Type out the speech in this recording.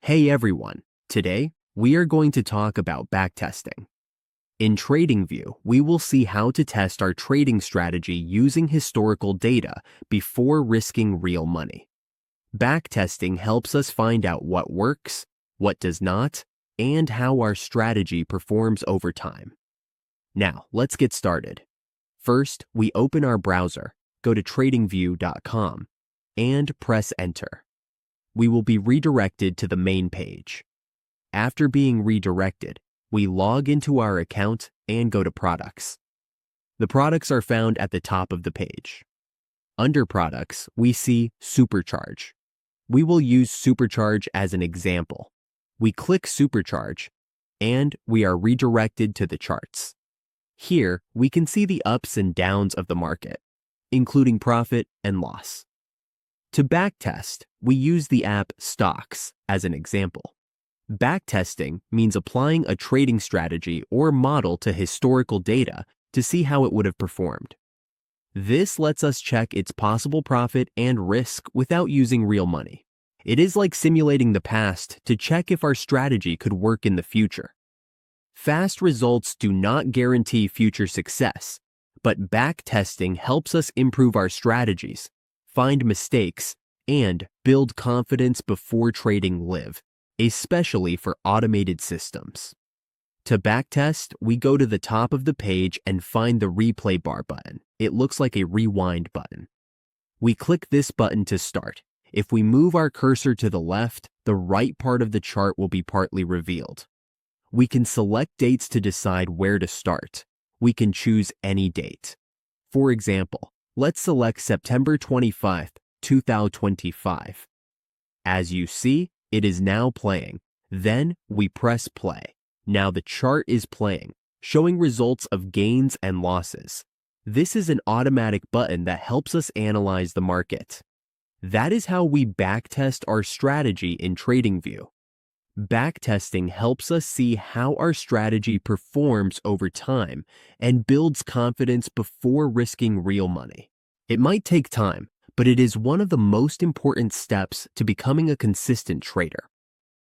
Hey everyone, today we are going to talk about backtesting. In TradingView, we will see how to test our trading strategy using historical data before risking real money. Backtesting helps us find out what works, what does not, and how our strategy performs over time. Now, let's get started. First, we open our browser, go to tradingview.com, and press Enter. We will be redirected to the main page. After being redirected, we log into our account and go to Products. The products are found at the top of the page. Under Products, we see Supercharge. We will use Supercharge as an example. We click Supercharge, and we are redirected to the charts. Here, we can see the ups and downs of the market, including profit and loss. To backtest, we use the app Stocks as an example. Backtesting means applying a trading strategy or model to historical data to see how it would have performed. This lets us check its possible profit and risk without using real money. It is like simulating the past to check if our strategy could work in the future. Fast results do not guarantee future success, but backtesting helps us improve our strategies, find mistakes, and build confidence before trading live, especially for automated systems. To backtest, we go to the top of the page and find the replay bar button. It looks like a rewind button. We click this button to start. If we move our cursor to the left, the right part of the chart will be partly revealed. We can select dates to decide where to start. We can choose any date. For example, let's select September 25th, 2025. As you see, it is now playing. Then we press play. Now the chart is playing, showing results of gains and losses. This is an automatic button that helps us analyze the market. That is how we backtest our strategy in TradingView. Backtesting helps us see how our strategy performs over time and builds confidence before risking real money. It might take time, but it is one of the most important steps to becoming a consistent trader.